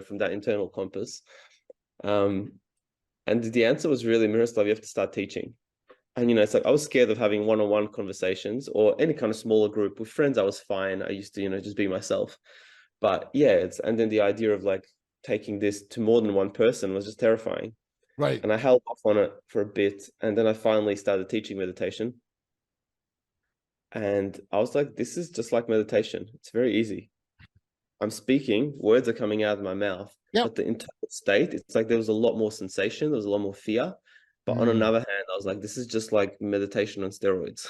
from that internal compass. And the answer was really, Miroslav, you have to start teaching. And, it's like I was scared of having one-on-one conversations or any kind of smaller group with friends. I was fine. I used to, just be myself. But yeah, and then the idea of like taking this to more than one person was just terrifying. Right. And I held off on it for a bit. And then I finally started teaching meditation. And I was like, this is just like meditation. It's very easy. I'm speaking, words are coming out of my mouth, Yep. but the internal state, it's like there was a lot more sensation, there was a lot more fear. But on Mm. another hand, I was like, this is just like meditation on steroids.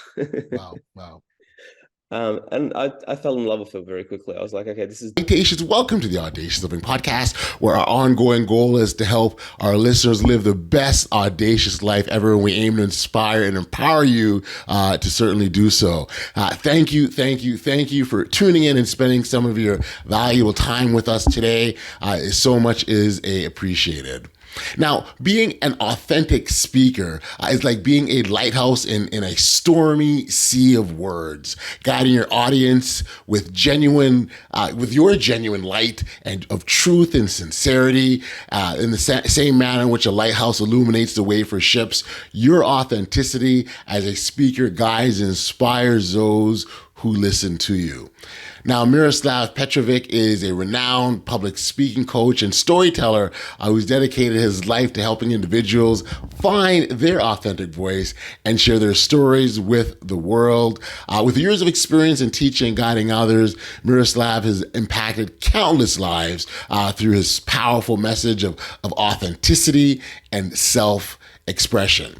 Wow. Wow. And I fell in love with it very quickly. I was like, okay, this is Audacious, welcome to the Audacious Living Podcast, where our ongoing goal is to help our listeners live the best audacious life ever. And we aim to inspire and empower you to certainly do so. Thank you for tuning in and spending some of your valuable time with us today. So much is appreciated. Now, being an authentic speaker is like being a lighthouse in a stormy sea of words, guiding your audience with with your genuine light and of truth and sincerity. In the same manner in which a lighthouse illuminates the way for ships, your authenticity as a speaker guides and inspires those who listen to you. Now, Miroslav Petrovic is a renowned public speaking coach and storyteller who's dedicated his life to helping individuals find their authentic voice and share their stories with the world. With years of experience in teaching and guiding others, Miroslav has impacted countless lives through his powerful message of authenticity and self-expression.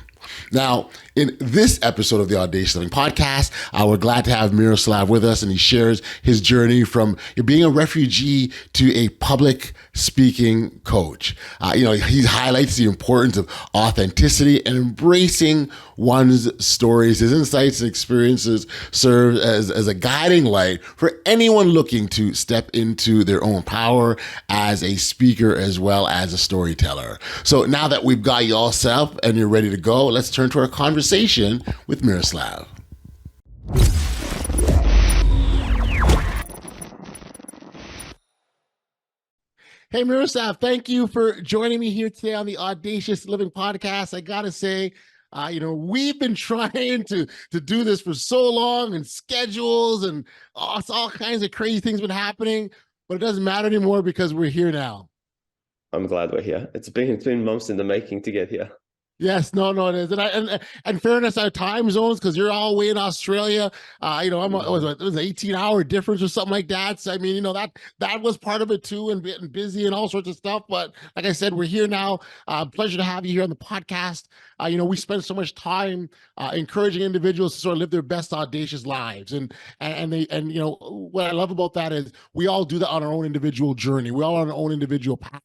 Now, in this episode of the Audacious Living Podcast, we're glad to have Miroslav with us, and he shares his journey from being a refugee to a public speaking coach. He highlights the importance of authenticity and embracing one's stories. His insights and experiences serve as a guiding light for anyone looking to step into their own power as a speaker as well as a storyteller. So now that we've got you all set up and you're ready to go, let's turn to our conversation with Miroslav. Hey, Miroslav, thank you for joining me here today on the Audacious Living Podcast. I got to say, we've been trying to do this for so long, and schedules and all kinds of crazy things been happening, but it doesn't matter anymore because we're here now. I'm glad we're here. It's been months in the making to get here. Yes, no, it is, and fairness, our time zones, because you're all way in Australia. It was an 18-hour difference or something like that. So I mean, that was part of it too, and getting busy and all sorts of stuff. But like I said, we're here now. Pleasure to have you here on the podcast. We spend so much time encouraging individuals to sort of live their best audacious lives, and what I love about that is we all do that on our own individual journey. We're all on our own individual path.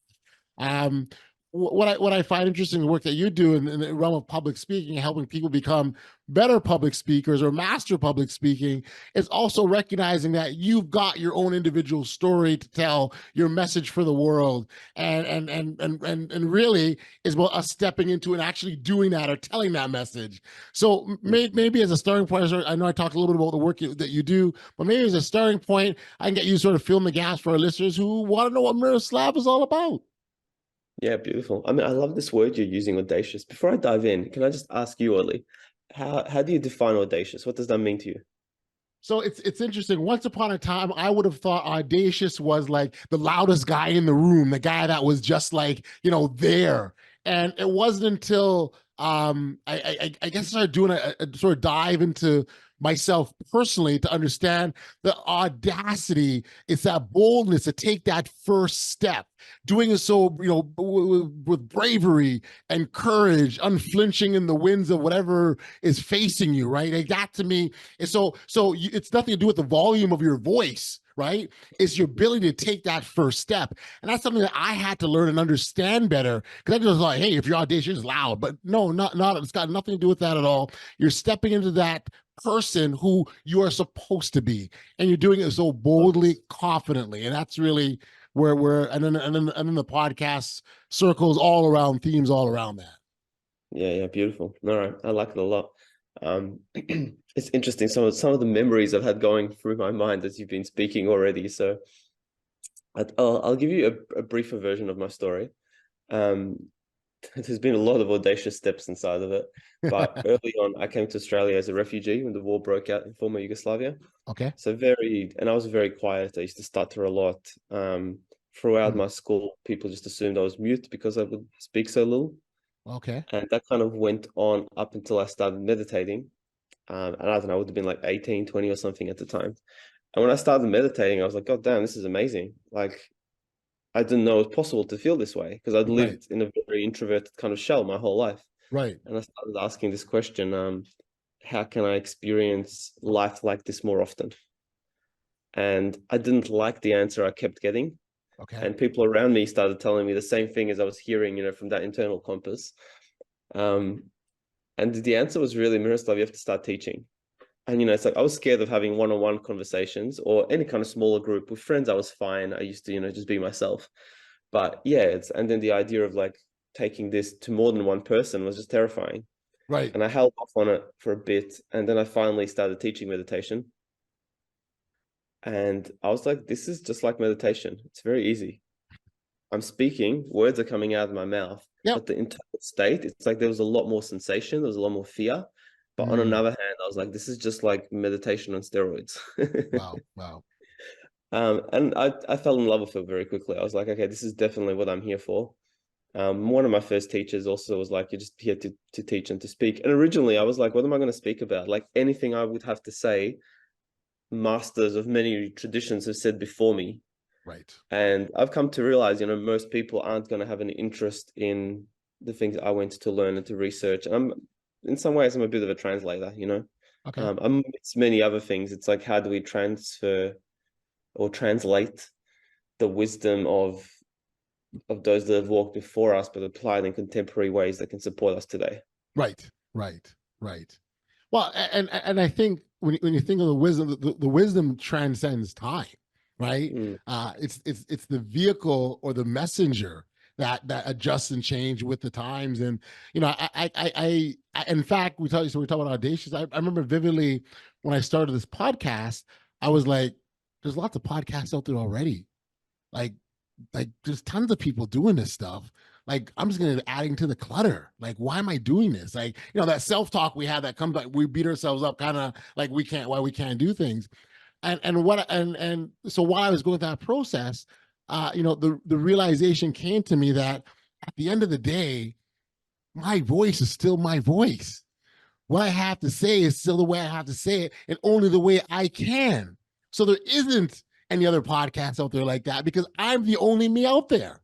Um, what I find interesting in the work that you do in the realm of public speaking, helping people become better public speakers or master public speaking, is also recognizing that you've got your own individual story to tell, your message for the world, and really is about us stepping into and actually doing that or telling that message. So maybe as a starting point, I know I talked a little bit about the work that you do, but maybe as a starting point, I can get you sort of fill in the gaps for our listeners who want to know what Miroslav is all about. Yeah, beautiful. I mean, I love this word you're using, audacious. Before I dive in, can I just ask you, Audley, how do you define audacious? What does that mean to you? So it's interesting. Once upon a time, I would have thought audacious was like the loudest guy in the room, the guy that was just like, there. And it wasn't until I guess I started doing a sort of dive into myself personally to understand the audacity. It's that boldness to take that first step, doing it so with bravery and courage, unflinching in the winds of whatever is facing you, right? Like that to me is so it's nothing to do with the volume of your voice, right? It's your ability to take that first step. And that's something that I had to learn and understand better, because I just like, hey, if you're audacious, it's loud. But no, not it's got nothing to do with that at all. You're stepping into that person who you are supposed to be, and you're doing it so boldly, confidently. And that's really where and then the podcast circles all around, themes all around that. Yeah, beautiful. All right, I like it a lot. It's interesting, some of the memories I've had going through my mind as you've been speaking already. So I'll give you a briefer version of my story. Um, there's been a lot of audacious steps inside of it. But early on, I came to Australia as a refugee when the war broke out in former Yugoslavia. Okay. So and I was very quiet. I used to stutter a lot. Throughout Mm. my school, people just assumed I was mute because I would speak so little. Okay. And that kind of went on up until I started meditating. And I don't know, I would have been like 18, 20 or something at the time. And when I started meditating, I was like, God damn, this is amazing. Like, I didn't know it was possible to feel this way because I'd Right. lived in a very introverted kind of shell my whole life. Right. And I started asking this question, how can I experience life like this more often? And I didn't like the answer I kept getting. Okay. And people around me started telling me the same thing as I was hearing, from that internal compass. Um, and the answer was really, Miroslav, you have to start teaching. And it's like I was scared of having one-on-one conversations or any kind of smaller group with friends. I was fine. I used to, just be myself. But yeah, and then the idea of like taking this to more than one person was just terrifying. Right. And I held off on it for a bit, and then I finally started teaching meditation. And I was like, this is just like meditation. It's very easy. I'm speaking, words are coming out of my mouth, Yep. but the internal state, it's like there was a lot more sensation, there was a lot more fear. But on Mm. another hand, I was like, this is just like meditation on steroids. Wow. Wow. And I fell in love with it very quickly. I was like, okay, this is definitely what I'm here for. One of my first teachers also was like, you're just here to teach and to speak. And originally I was like, what am I going to speak about? Like anything I would have to say, masters of many traditions have said before me. Right. And I've come to realize, most people aren't going to have an interest in the things I went to learn and to research. And in some ways, I'm a bit of a translator. Okay. It's many other things. It's like, how do we transfer or translate the wisdom of those that have walked before us, but applied in contemporary ways that can support us today? Right. Right. Right. Well, and I think when you think of the wisdom, the wisdom transcends time, right? Mm, It's the vehicle or the messenger that adjusts and change with the times. And in fact, we talk about Audacious. I remember vividly when I started this podcast, I was like, there's lots of podcasts out there already. Like there's tons of people doing this stuff. Like I'm just gonna adding to the clutter. Like why am I doing this? Like that self-talk we have that comes like we beat ourselves up, kind of like we can't do things. And so while I was going through that process, the realization came to me that at the end of the day, my voice is still my voice. What I have to say is still the way I have to say it, and only the way I can. So there isn't any other podcasts out there like that because I'm the only me out there.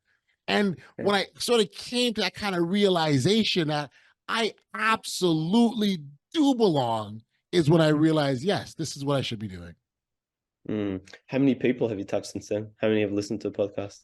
And yeah. when I sort of came to that kind of realization that I absolutely do belong, is when I realized, yes, this is what I should be doing. How many people have you touched since then? How many have listened to a podcast?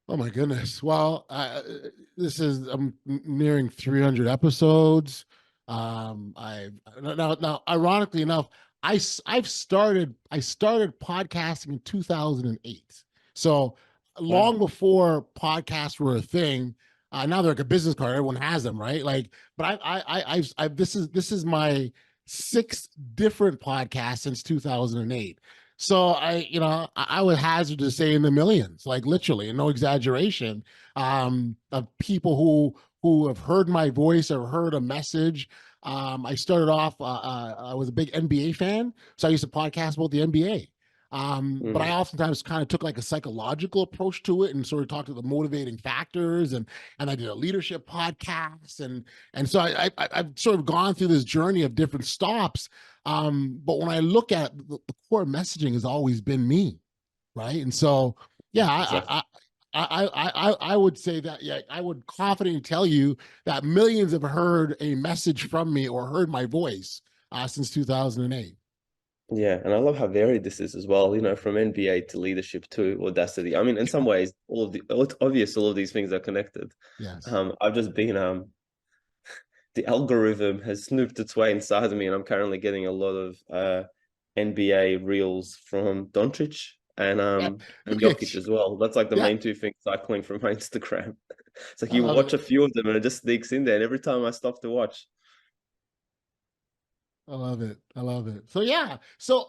Oh my goodness. Well, I'm nearing 300 episodes. I now ironically enough, I've started podcasting in 2008. So long Wow. before podcasts were a thing. Now they're like a business card. Everyone has them, right? Like, but I've this is my sixth different podcast since 2008. So I would hazard to say in the millions, like literally, and no exaggeration, of people who have heard my voice or heard a message. I started off, I was a big NBA fan, so I used to podcast about the NBA. But I Mm, oftentimes kind of took like a psychological approach to it and sort of talked to the motivating factors, and I did a leadership podcast, and so I've sort of gone through this journey of different stops. But when I look at the core messaging has always been me, right? And so, yeah, exactly. I would say that, yeah, I would confidently tell you that millions have heard a message from me or heard my voice since 2008. Yeah, and I love how varied this is as well, from NBA to leadership to Audacity. I mean, in some ways, it's obvious all of these things are connected. Yes. I've just been the algorithm has snooped its way inside of me, and I'm currently getting a lot of NBA reels from Doncic and Jokic Which, as well. That's like the yeah, main two things cycling from my Instagram. It's like I you love watch it. a few of them and it just sneaks in there, and every time I stop to watch. I love it. I love it. So yeah. So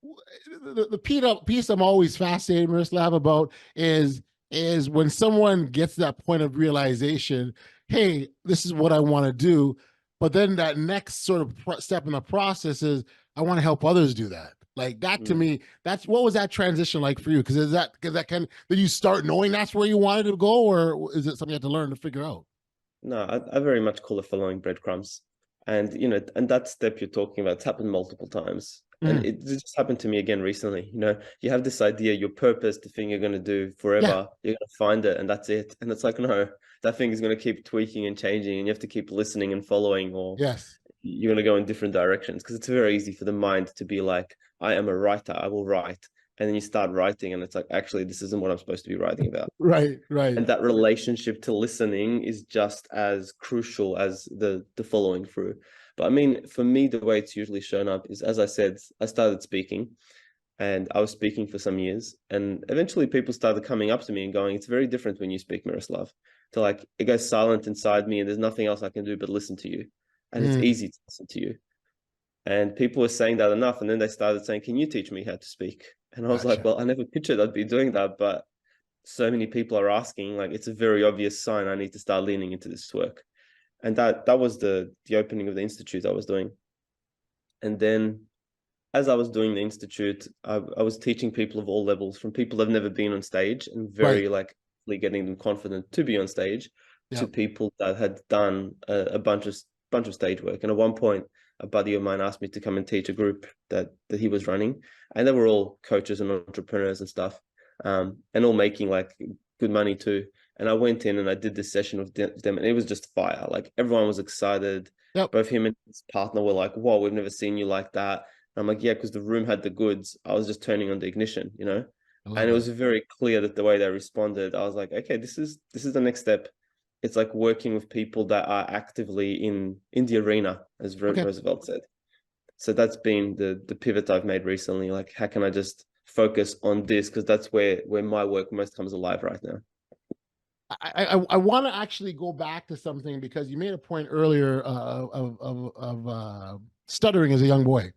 the piece I'm always fascinated, Miroslav, about is when someone gets to that point of realization, hey, this is what I want to do, but then that next sort of step in the process is I want to help others do that. Like that to Mm. me, that's what was that transition like for you? Because that kind of, did you start knowing that's where you wanted to go, or is it something you had to learn to figure out? No, I very much call it following breadcrumbs. And and that step you're talking about, it's happened multiple times. And Mm. it just happened to me again recently. You have this idea, your purpose, the thing you're going to do Yeah. forever, you're going to find it and that's it. And it's like, no, that thing is going to keep tweaking and changing, and you have to keep listening and following, or Yes. you're going to go in different directions. Because it's very easy for the mind to be like, I am a writer, I will write. And then you start writing, and it's like, actually, this isn't what I'm supposed to be writing about. Right. Right. And that relationship to listening is just as crucial as the following through. But I mean, for me, the way it's usually shown up is, as I said, I started speaking, and I was speaking for some years, and eventually people started coming up to me and going, it's very different when you speak, Miroslav. To like, it goes silent inside me and there's nothing else I can do but listen to you, and it's Mm. easy to listen to you. And people were saying that enough, and then they started saying, can you teach me how to speak? And I was like, Gotcha. well, I never pictured I'd be doing that, but so many people are asking, like, it's a very obvious sign I need to start leaning into this work. And that was the opening of the institute I was doing. And then as I was doing the institute, I was teaching people of all levels, from people that have never been on stage and Right. very like getting them confident to be on stage, to Yep. people that had done a bunch of stage work. And at one point, a buddy of mine asked me to come and teach a group that he was running, and they were all coaches and entrepreneurs and stuff, and all making like good money too. And I went in and I did this session with them, and it was just fire. Like everyone was excited. Yep. Both him and his partner were like, "Whoa, we've never seen you like that." I'm like, yeah, because the room had the goods. I was just turning on the ignition. I And love it it. was very clear that the way they responded, I was like, okay, this is the next step. It's like working with people that are actively in the arena, as Okay. Roosevelt said. So that's been the pivot I've made recently. Like, how can I just focus on this? Because that's where my work most comes alive right now. I want to actually go back to something because you made a point earlier of stuttering as a young boy,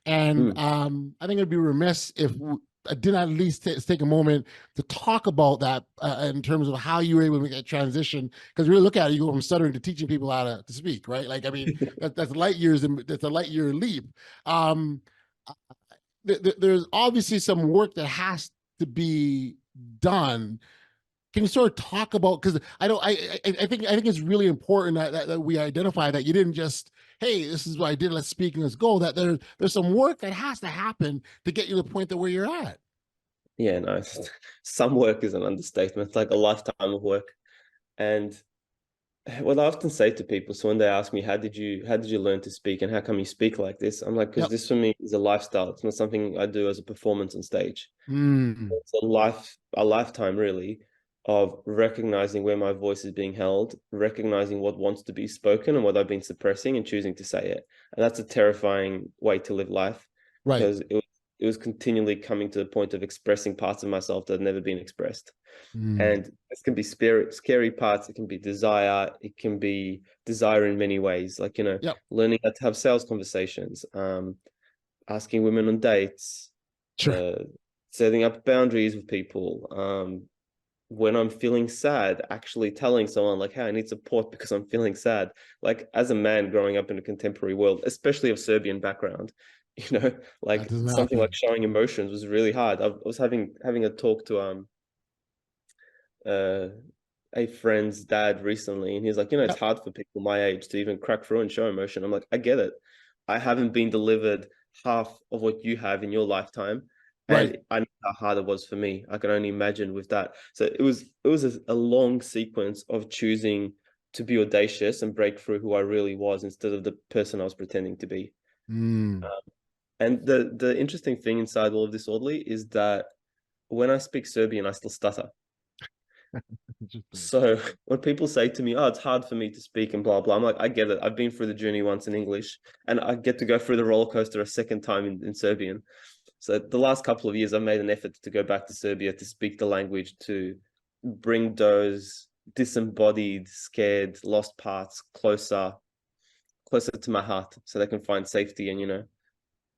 and Mm. I think it'd be remiss if I didn't at least take a moment to talk about that in terms of how you were able to make that transition. Because really look at it, you go from stuttering to teaching people how to speak, right? Like I mean, that's light years, and that's a light year leap. Um, there's obviously some work that has to be done. Can you sort of talk about, because I don't I think it's really important that we identify that you didn't just, hey, this is what I did, let's speak and let's go, that there's some work that has to happen to get you to the point that where you're at. Yeah, no, some work is an understatement. It's like a lifetime of work. And what I often say to people, so when they ask me, how did you learn to speak and how come you speak like this? I'm like, because Yep. this for me is a lifestyle. It's not something I do as a performance on stage. Mm. It's a lifetime really of recognizing where my voice is being held, recognizing what wants to be spoken and what I've been suppressing and choosing to say it. And that's a terrifying way to live life, Right. because it was continually coming to the point of expressing parts of myself that had never been expressed. Mm. And this can be scary parts. It can be desire. It can be desire in many ways, like, Yep. learning how to have sales conversations, asking women on dates, Sure. uh, setting up boundaries with people. When I'm feeling sad, actually telling someone like, hey, I need support because I'm feeling sad. Like as a man growing up in a contemporary world, especially of Serbian background, That like doesn't something like happen. showing emotions was really hard. I was having a talk to uh a friend's dad recently, and he's like, it's Yep. hard for people my age to even crack through and show emotion. I'm like, I get it. I haven't been delivered half of what you have in your lifetime, Right. and I know how hard it was for me. I can only imagine with that. So it was a long sequence of choosing to be audacious and break through who I really was instead of the person I was pretending to be. Mm. And the interesting thing inside all of this, Audley, is that when I speak Serbian, I still stutter. Interesting. So when people say to me, "Oh, it's hard for me to speak and blah blah," I'm like, I get it. I've been through the journey once in English, and I get to go through the roller coaster a second time in Serbian. So the last couple of years, I've made an effort to go back to Serbia to speak the language, to bring those disembodied, scared, lost parts closer to my heart, so they can find safety and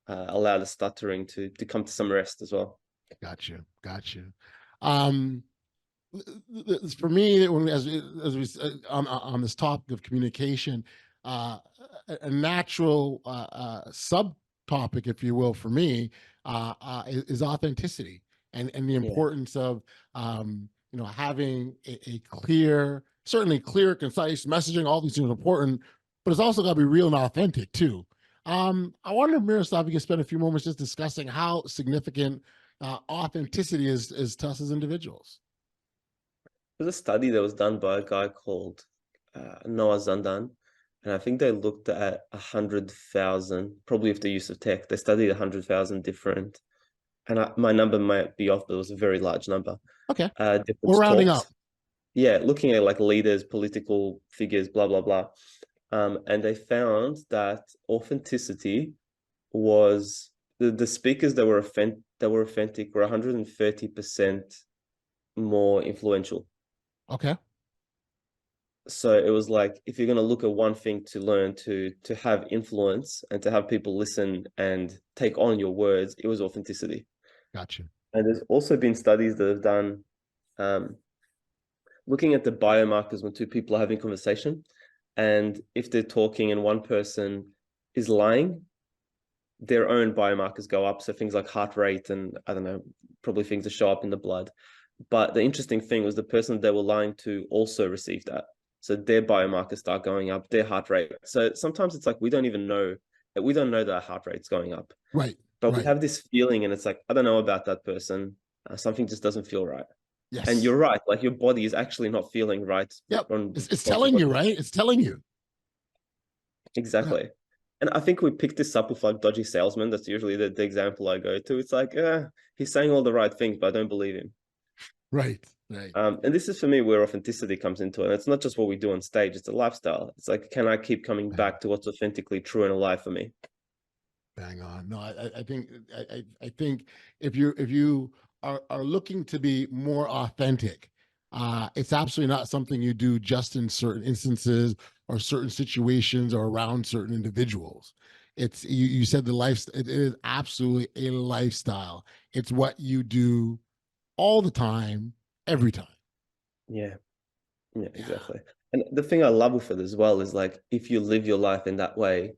allow the stuttering to come to some rest as well. Gotcha. Um, for me, as we on this topic of communication, a natural subtopic, if you will, for me, is authenticity and the Yeah. importance of having a clear, certainly clear, concise messaging. All these things are important, but it's also got to be real and authentic too. I wonder, Miroslav, you can spend a few moments just discussing how significant authenticity is to us as individuals. There's a study that was done by a guy called Noah Zandan, and I think they looked at 100,000, probably with the use of tech. They studied 100,000 different, and my number might be off, but it was a very large number. Okay, Different we're rounding talks. up. Yeah, looking at like leaders, political figures, blah blah blah. And they found that authenticity was the speakers that were authentic were 130% more influential. Okay, So it was like, if you're going to look at one thing to learn to have influence and to have people listen and take on your words, it was authenticity. gotcha. And there's also been studies that have done um, looking at the biomarkers when two people are having conversation, and if they're talking and one person is lying, their own biomarkers go up. So things like heart rate and, I don't know, probably things that show up in the blood. But the interesting thing was the person they were lying to also received that. So their biomarkers start going up, their heart rate. So sometimes it's like we don't know that our heart rate's going up. Right, But we right. have this feeling, and it's like, I don't know about that person. Something just doesn't feel right. And Yes. you're right. Like your body is actually not feeling right. Yep. On It's telling you, right? It's telling you. exactly. Yeah. And I think we picked this up with like dodgy salesman. That's usually the example I go to. It's like, he's saying all the right things, but I don't believe him. Right. Right. And this is for me where authenticity comes into it. And it's not just what we do on stage, it's a lifestyle. It's like, can I keep coming back to what's authentically true and alive for me? Bang on. No, I think if you are looking to be more authentic, it's absolutely not something you do just in certain instances or certain situations or around certain individuals. It's you said the life. It is absolutely a lifestyle. It's what you do all the time, every time. Yeah, yeah, Yeah. exactly. And the thing I love with it as well is like, if you live your life in that way,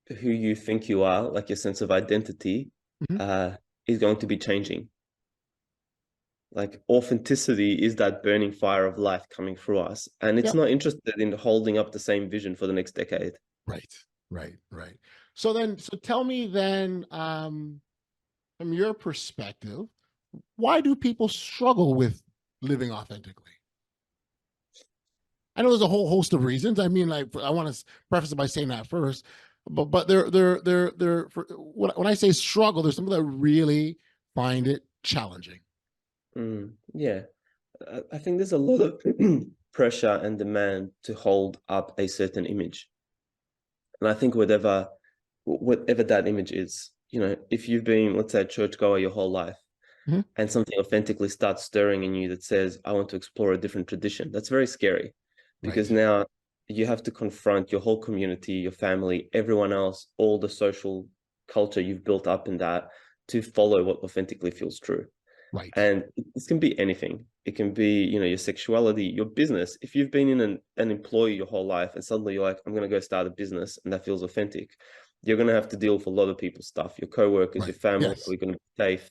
who you think you are, like your sense of identity, Mhm. uh, is going to be changing. Like authenticity is that burning fire of life coming through us, and it's Yeah. not interested in holding up the same vision for the next decade. Right. Right. Right. So tell me then, from your perspective, why do people struggle with living authentically? I know there's a whole host of reasons. I mean, like I want to preface it by saying that first, but they're when I say struggle, there's some that really find it challenging. Yeah, I think there's a lot of pressure and demand to hold up a certain image, and I think whatever that image is, if you've been, let's say, a churchgoer your whole life, Mhm. and something authentically starts stirring in you that says, I want to explore a different tradition, that's very scary, because Right. now you have to confront your whole community, your family, everyone else, all the social culture you've built up in that, to follow what authentically feels true. Right. And this can be anything. It can be, your sexuality, your business. If you've been in an employee your whole life and suddenly you're like, I'm going to go start a business and that feels authentic, you're going to have to deal with a lot of people's stuff, your coworkers, your Right. family. Are Yes. we going to be safe?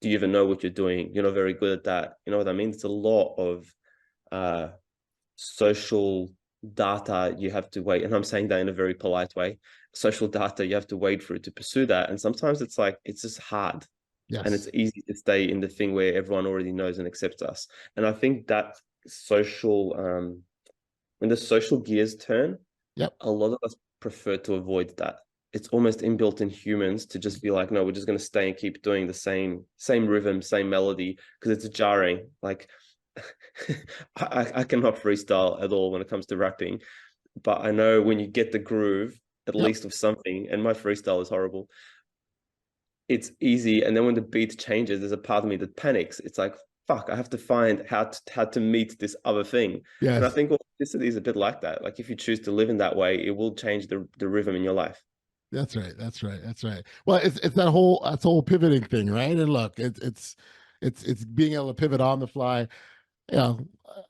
Do you even know what you're doing? You're not very good at that. You know what I mean? It's a lot of uh, social data you have to wait. And I'm saying that in a very polite way. Social data you have to wait for it to pursue that. And sometimes it's like, it's just hard, and it's Yes. easy to stay in the thing where everyone already knows and accepts us. And I think that social when the social gears turn, Yep. a lot of us prefer to avoid that. It's almost inbuilt in humans to just be like, no, we're just going to stay and keep doing the same rhythm, same melody, because it's jarring. Like I cannot freestyle at all when it comes to rapping, but I know when you get the groove, at Yep. least of something, and my freestyle is horrible, it's easy. And then when the beat changes, there's a part of me that panics. It's like, fuck, I have to find how to meet this other thing. And I Yes. think authenticity is a bit like that. Like if you choose to live in that way, it will change the rhythm in your life. That's right. That's right. That's right. Well, it's that whole pivoting thing, right? And look, it's being able to pivot on the fly. Yeah,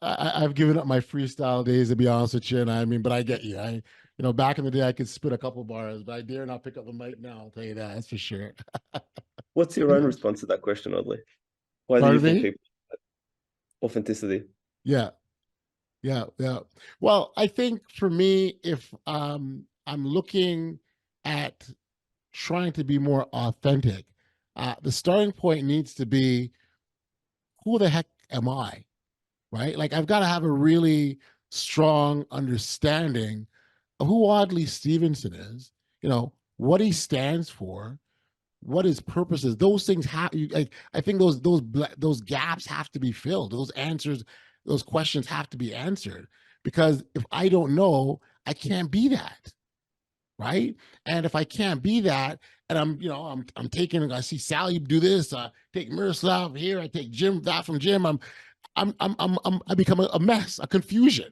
I've given up my freestyle days to be honest with you, and I mean, but I get you. Back in the day, I could spit a couple bars, but I dare not pick up the mic now. I'll tell you that. That's for sure. What's your own response to that question, Audley? Why do you Pardon think me? people authenticity? Yeah, yeah, yeah. Well, I think for me, if I'm looking at trying to be more authentic, the starting point needs to be who the heck am I? Right? Like I've got to have a really strong understanding of who Audley Stephenson is, what he stands for, what his purpose is. Those things have. I think those gaps have to be filled. Those answers, those questions have to be answered. Because if I don't know, I can't be that, right? And if I can't be that, and I'm taking, I see Sally do this, take Miroslav here, I take Jim that from Jim. I become a mess, a confusion,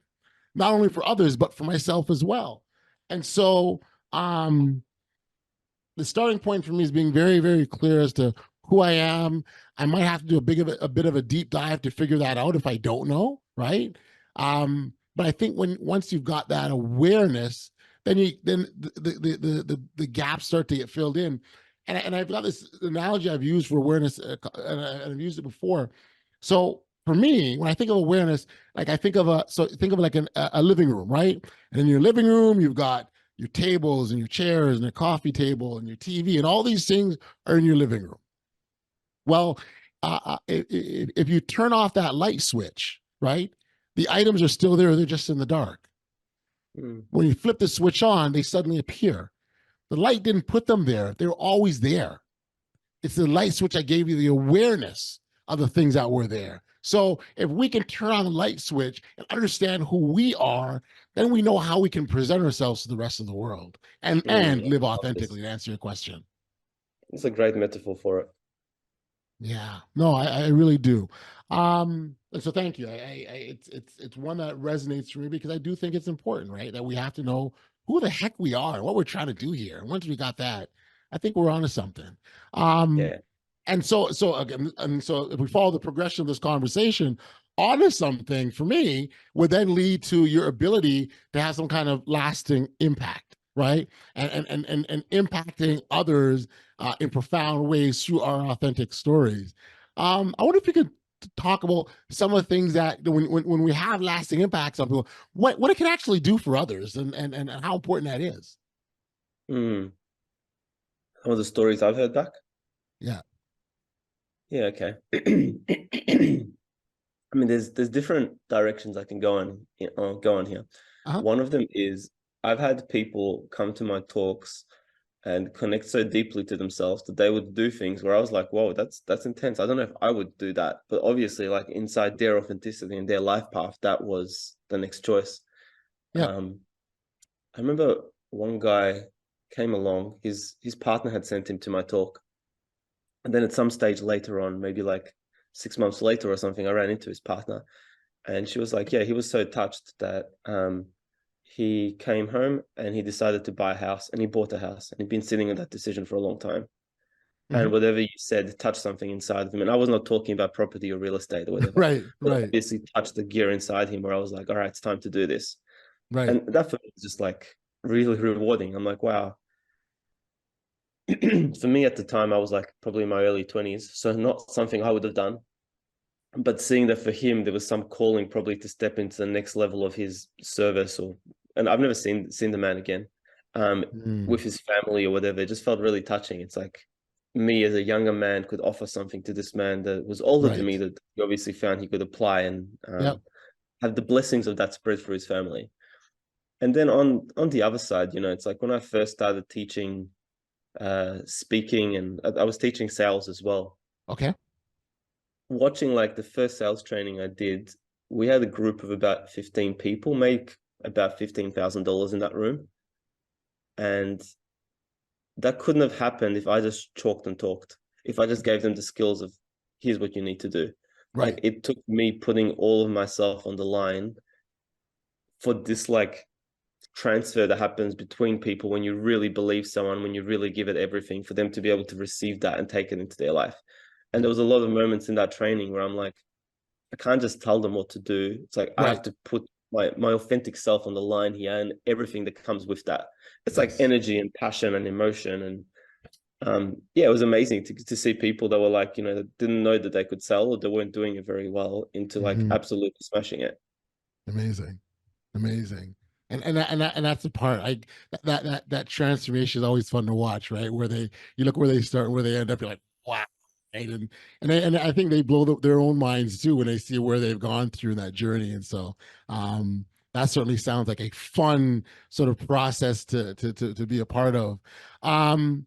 not only for others but for myself as well. And so, the starting point for me is being very, very clear as to who I am. I might have to do a bit of a deep dive to figure that out if I don't know, right? But I think once you've got that awareness, then the gaps start to get filled in. And I've got this analogy I've used for awareness, and I've used it before. So for me, when I think of awareness, like I think of like a living room, right? And in your living room, you've got your tables and your chairs and your coffee table and your TV, and all these things are in your living room. Well, if you turn off that light switch, right, the items are still there, they're just in the dark. Mm. When you flip the switch on, they suddenly appear. The light didn't put them there, they were always there. It's the light switch that gave you the awareness of the things that were there. So if we can turn on the light switch and understand who we are, then we know how we can present ourselves to the rest of the world and live I love this. authentically, to answer your question. It's a great metaphor for it. Yeah, no, I really do. And so thank you. It's one that resonates for me because I do think it's important, right? That we have to know who the heck we are and what we're trying to do here. And once we got that, I think we're onto something. Um, Yeah. and so if we follow the progression of this conversation, honor something for me would then lead to your ability to have some kind of lasting impact, right? And impacting others in profound ways through our authentic stories. I wonder if you could talk about some of the things that when we have lasting impacts on people, what it can actually do for others, and how important that is. Mm. Some of the stories I've heard back. Yeah. Yeah, okay. I mean, there's different directions I can go on here. Uh-huh. One of them is I've had people come to my talks and connect so deeply to themselves that they would do things where I was like, whoa, that's intense. I don't know if I would do that. But obviously, like inside their authenticity and their life path, that was the next choice. Yeah. I remember one guy came along, his partner had sent him to my talk. And then at some stage later on, maybe like 6 months later or something, I ran into his partner and she was like, yeah, he was so touched that he came home and he decided to buy a house and he bought a house and he'd been sitting on that decision for a long time. Hmm. And whatever you said touched something inside of him. And I was not talking about property or real estate or whatever, Right. but Right. obviously touched the gear inside him where I was like, all right, it's time to do this. Right. And that for me was just like really rewarding. I'm like, wow. For me at the time, I was like probably in my early 20s. So not something I would have done. But seeing that for him, there was some calling probably to step into the next level of his service and I've never seen the man again, Mm. with his family or whatever. It just felt really touching. It's like me as a younger man could offer something to this man that was older than me Right. that he obviously found he could apply and Yep. have the blessings of that spread for his family. And then on the other side, it's like when I first started teaching speaking and I was teaching sales as well. Okay. Watching like the first sales training I did, we had a group of about 15 people make about $15,000 in that room. And that couldn't have happened if I just chalked and talked. If I just gave them the skills of here's what you need to do. Like Right. it took me putting all of myself on the line for this like transfer that happens between people when you really believe someone, when you really give it everything, for them to be able to receive that and take it into their life. And there was a lot of moments in that training where I'm like, I can't just tell them what to do. It's like I have Right. to put my authentic self on the line here, and everything that comes with that. It's like Yes. energy and passion and emotion. And yeah, it was amazing to see people that were like, that didn't know that they could sell, or they weren't doing it very well, into like Hmm. absolutely smashing it. Amazing. Amazing. And that's the part that transformation is always fun to watch, right? Where you look where they start and where they end up, you're like, wow. Right? And I think they blow their own minds too when they see where they've gone through that journey. And so that certainly sounds like a fun sort of process to be a part of. Um,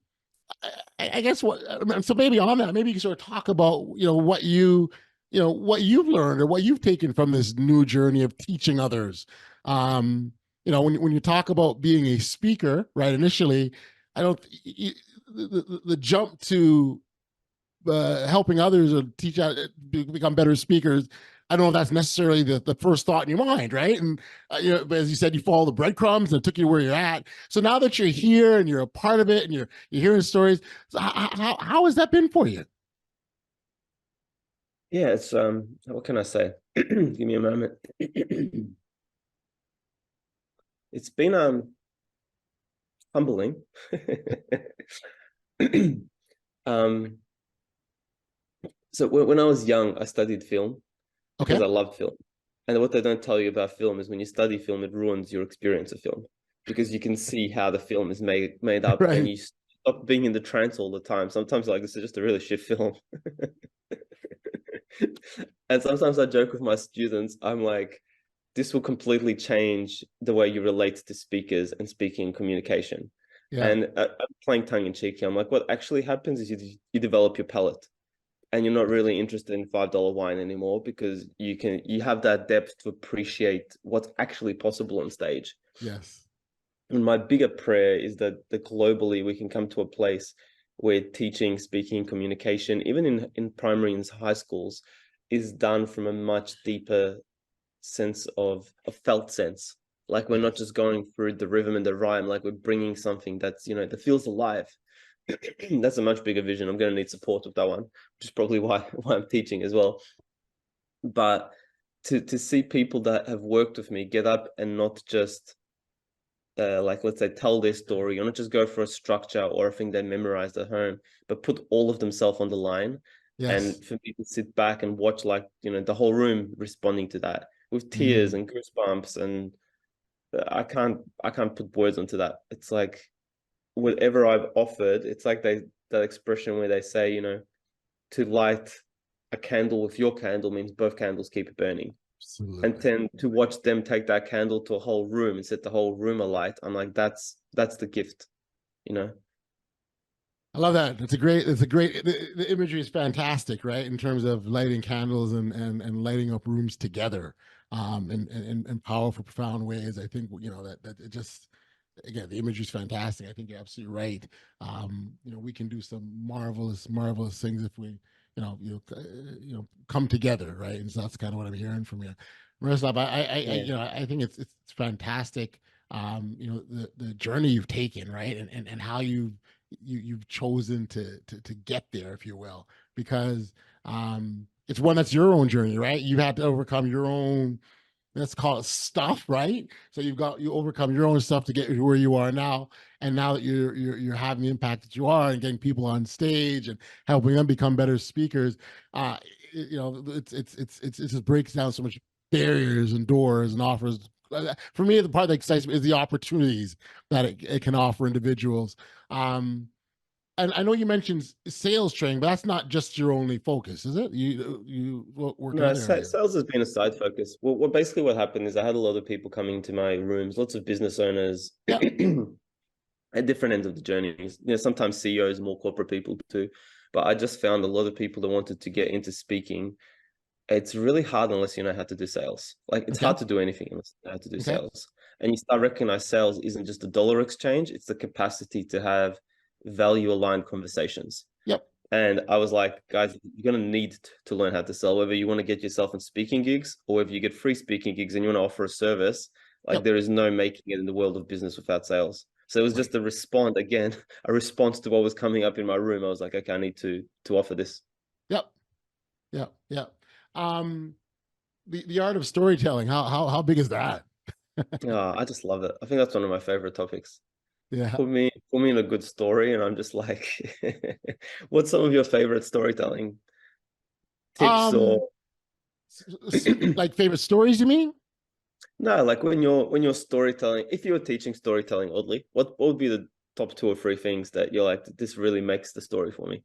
I guess so maybe on that, maybe you can sort of talk about, what you've learned or what you've taken from this new journey of teaching others. When you talk about being a speaker, right? Initially, I don't, the jump to helping others or teach out become better speakers. I don't know if that's necessarily the first thought in your mind, right? And but as you said, you follow the breadcrumbs and it took you where you're at. So now that you're here and you're a part of it and you're hearing stories, so how has that been for you? Yeah, it's what can I say? Give me a moment. It's been humbling. um so when I was young, I studied film because Okay. I loved film. And what they don't tell you about film is when you study film, it ruins your experience of film, because you can see how the film is made up, and Right. you stop being in the trance all the time. Sometimes like, this is just a really shit film. And sometimes I joke with my students, I'm like, this will completely change the way you relate to speakers and speaking communication. Yeah. And I'm playing tongue in cheek here. I'm like, what actually happens is you develop your palate, and you're not really interested in $5 wine anymore, because you have that depth to appreciate what's actually possible on stage. Yes. And my bigger prayer is that globally we can come to a place where teaching, speaking, communication, even in primary and high schools, is done from a much deeper sense of a felt sense. Like, we're not Yes. just going through the rhythm and the rhyme, like we're bringing something that's, that feels alive. That's a much bigger vision. I'm going to need support with that one, which is probably why I'm teaching as well. But to see people that have worked with me get up and not just like, let's say, tell their story, or not just go for a structure or a thing they memorized at home, but put all of themselves on the line. Yes. And for me to sit back and watch, like, the whole room responding to that with tears Mm. and goosebumps, and I can't put words onto that. It's like, whatever I've offered, it's like that expression where they say, to light a candle with your candle means both candles keep burning. And Absolutely. then to watch them take that candle to a whole room and set the whole room alight, I'm like, that's the gift, you know. I love that. The imagery is fantastic, right? In terms of lighting candles and lighting up rooms together, in powerful, profound ways. I think, that it just, again, the imagery is fantastic. I think you're absolutely right. We can do some marvelous, marvelous things if we, come together, right? And so that's kind of what I'm hearing from you, Miroslav. Yeah. I think it's fantastic. The journey you've taken, right, and how you've chosen to get there, if you will, because it's one that's your own journey, right? You've had to overcome your own, let's call it, stuff, right? So you overcome your own stuff to get where you are now, and now that you're having the impact that you are and getting people on stage and helping them become better speakers, uh, it just breaks down so much barriers and doors and offers. For me, the part that excites me is the opportunities that it can offer individuals. And I know you mentioned sales training, but that's not just your only focus, is it? You work in No, other areas. sales has been a side focus. Well, basically what happened is I had a lot of people coming to my rooms, lots of business owners Yeah. at different ends of the journeys. Sometimes CEOs, more corporate people too. But I just found a lot of people that wanted to get into speaking. It's really hard unless you know how to do sales. Like, it's Okay. hard to do anything unless you know how to do Okay. sales. And you start recognize sales isn't just a dollar exchange, it's the capacity to have value aligned conversations. Yep. And I was like, guys, you're going to need to learn how to sell, whether you want to get yourself in speaking gigs or whether you get free speaking gigs and you want to offer a service. Like Yep. there is no making it in the world of business without sales. So it was Right. just a respond again, a response to what was coming up in my room. I was like, okay, I need to offer this. Yep. Yep. Yep. Um, the art of storytelling. How big is that? Oh, I just love it. I think that's one of my favorite topics. Yeah. Put me in a good story, and I'm just like, what's some of your favorite storytelling tips or Um, like favorite stories, you mean? no, like when you're storytelling, if you're teaching storytelling oddly, what would be the top two or three things that you're like, this really makes the story for me?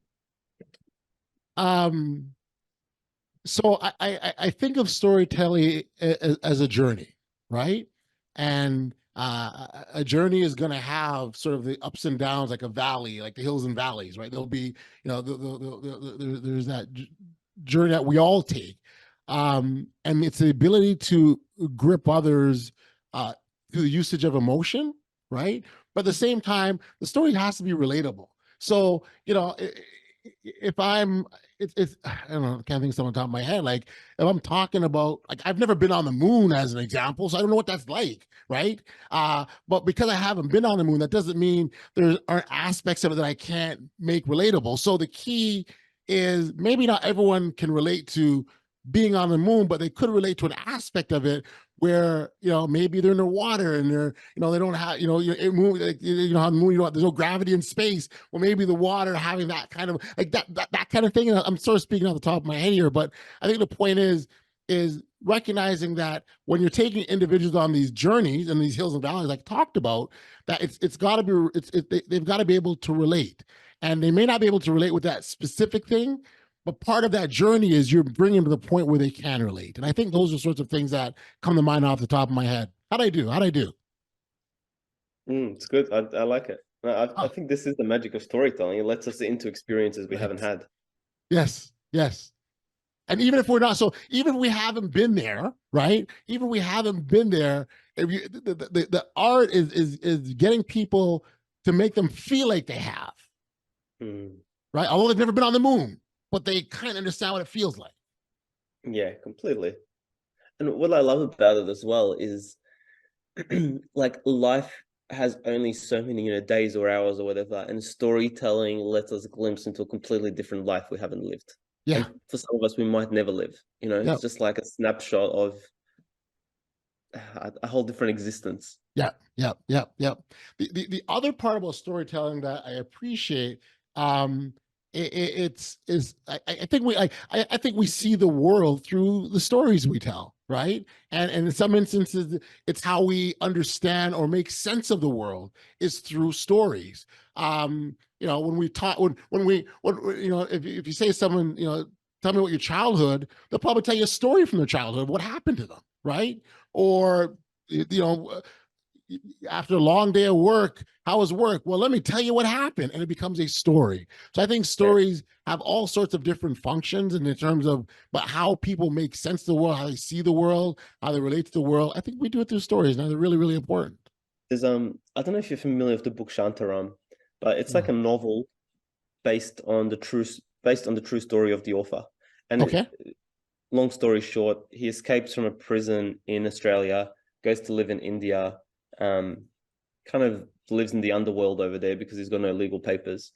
Um, so I think of storytelling as a journey, right? And a journey is going to have sort of the ups and downs, like a valley, like the hills and valleys, right? There'll be, there's that journey that we all take, and it's the ability to grip others through the usage of emotion, right? But at the same time, the story has to be relatable. So, if I'm it's I don't know, I can't think of something on top of my head. Like if I'm talking about, like, I've never been on the moon as an example, so I don't know what that's like, right? But because I haven't been on the moon, that doesn't mean there aren't aspects of it that I can't make relatable. So the key is maybe not everyone can relate to being on the moon, but they could relate to an aspect of it where, maybe they're in the water and they're, they don't have, it move, like, how the moon, there's no gravity in space. Well, maybe the water having that kind of like that kind of thing. And I'm sort of speaking off the top of my head here, but I think the point is recognizing that when you're taking individuals on these journeys and these hills and valleys, like talked about, that it's got to be they've got to be able to relate, and they may not be able to relate with that specific thing, but part of that journey is you're bringing them to the point where they can relate. And I think those are sorts of things that come to mind off the top of my head. How'd I do? How'd I do? It's good. I like it. I Oh, think this is the magic of storytelling. It lets us into experiences we haven't right. had. Yes. Yes. And even if we're not, so even if we haven't been there, right? Even if we haven't been there, if you, the art is getting people to make them feel like they have, Mm. right? Although they've never been on the moon, but they kind of understand what it feels like. Yeah, completely. And what I love about it as well is like life has only so many, days or hours or whatever, and storytelling lets us glimpse into a completely different life we haven't lived. Yeah. And for some of us, we might never live. Yeah. It's just like a snapshot of a whole different existence. Yeah, yeah, yeah, yeah. The other part about storytelling that I appreciate, it's is I think I think we see the world through the stories we tell, right? And in some instances, it's how we understand or make sense of the world is through stories. When we talk, if you say to someone, tell me what your childhood, they'll probably tell you a story from their childhood, what happened to them, right? Or after a long day of work, how was work? Well, let me tell you what happened. And it becomes a story. So I think Yeah. stories have all sorts of different functions in terms of, but how people make sense of the world, how they see the world, how they relate to the world. I think we do it through stories. Now they're really, really important. There's I don't know if you're familiar with the book Shantaram, but it's like No. a novel based on the true story of the author. And Okay. long story short, he escapes from a prison in Australia, goes to live in India, um, kind of lives in the underworld over there because he's got no legal papers,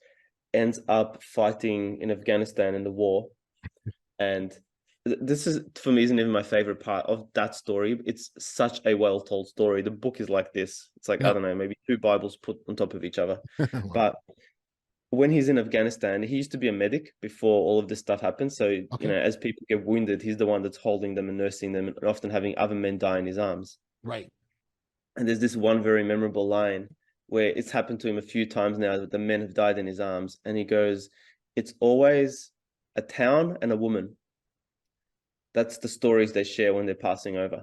ends up fighting in Afghanistan in the war. And this is, for me, isn't even my favorite part of that story. It's such a well told story. The book is like this. It's like, I Yeah. don't know, maybe two Bibles put on top of each other. Wow. But when he's in Afghanistan, he used to be a medic before all of this stuff happened. So, Okay. as people get wounded, he's the one that's holding them and nursing them and often having other men die in his arms. Right. And there's this one very memorable line where it's happened to him a few times now that the men have died in his arms. And he goes, it's always a town and a woman. That's the stories they share when they're passing over.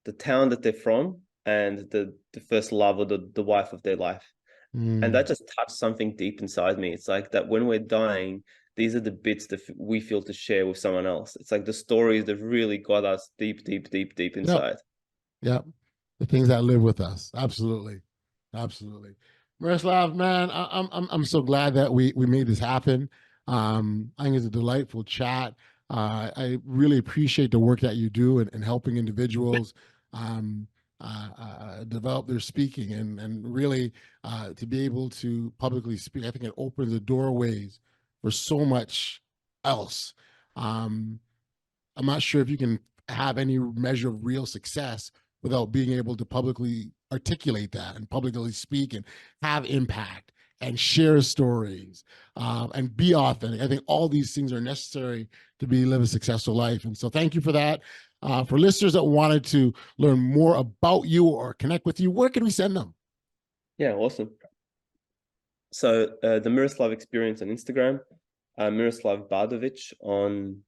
The town that they're from and the first love or the wife of their life. And Mm. that just touched something deep inside me. It's like that when we're dying, these are the bits that we feel to share with someone else. It's like the stories that really got us deep, deep, deep, deep Yep. inside. Yep. The things that live with us. Absolutely. Absolutely. Miroslav, man, I'm so glad that we made this happen. I think it's a delightful chat. I really appreciate the work that you do in helping individuals. Um, develop their speaking and really to be able to publicly speak. I think it opens the doorways for so much else. I'm not sure if you can have any measure of real success without being able to publicly articulate that and publicly speak and have impact and share stories and be authentic. I think all these things are necessary to live a successful life. And so thank you for that. For listeners that wanted to learn more about you or connect with you, where can we send them? Yeah, awesome. So the Miroslav Experience on Instagram, Miroslav Bardovic on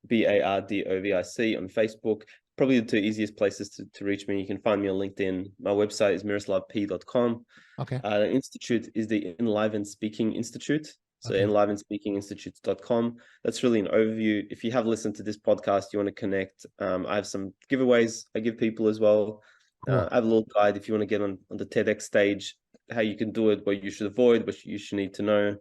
Bardovic on Facebook. Probably the two easiest places to reach me. You can find me on LinkedIn. My website is miroslavp.com. Okay. The institute is the Enliven Speaking Institute. So Okay. enlivenspeakinginstitute.com. That's really an overview. If you have listened to this podcast, you want to connect, I have some giveaways I give people as well. Cool. I have a little guide if you want to get on the TEDx stage, how you can do it, what you should avoid, what you should need to know,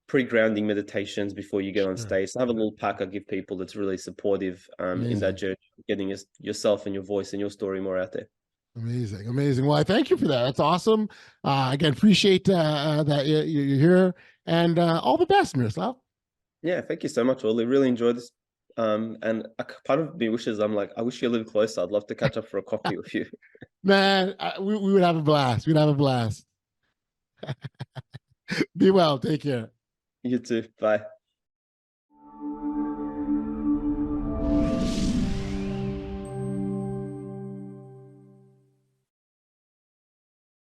pre-grounding meditations before you get on stage. So I have a little pack I give people that's really supportive in that journey, getting yourself and your voice and your story more out there. Amazing, amazing. Well, I thank you for that. That's awesome. Again, appreciate that you're here, and all the best, Miroslav. Yeah, thank you so much, Audley. Really enjoyed this. And part of me wishes I wish you lived closer. I'd love to catch up for a coffee with you. Man, we would have a blast. We'd have a blast. Be well. Take care. You too. Bye.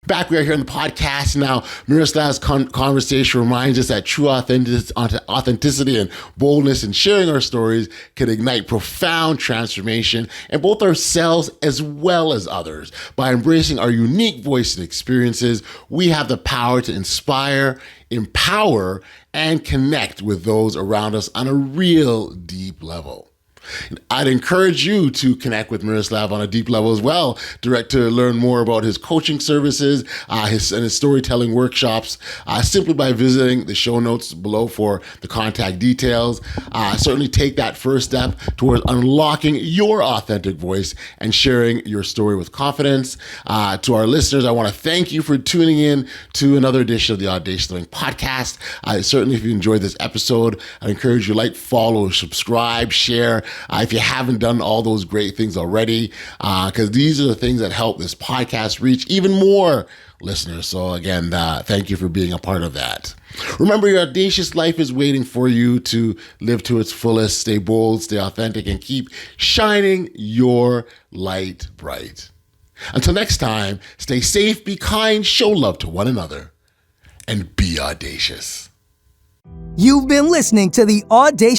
Back, we are here on the podcast now. Miroslav's conversation reminds us that true authenticity and boldness in sharing our stories can ignite profound transformation in both ourselves as well as others. By embracing our unique voice and experiences, we have the power to inspire, empower, and connect with those around us on a real deep level. I'd encourage you to connect with Miroslav on a deep level as well, direct to learn more about his coaching services, his storytelling workshops, simply by visiting the show notes below for the contact details. Certainly take that first step towards unlocking your authentic voice and sharing your story with confidence. To our listeners, I want to thank you for tuning in to another edition of the Audacious Living podcast. Certainly, if you enjoyed this episode, I encourage you to like, follow, subscribe, share. If you haven't done all those great things already, because these are the things that help this podcast reach even more listeners. So again, thank you for being a part of that. Remember, your audacious life is waiting for you to live to its fullest. Stay bold, stay authentic, and keep shining your light bright. Until next time, stay safe, be kind, show love to one another, and be audacious. You've been listening to the Audacious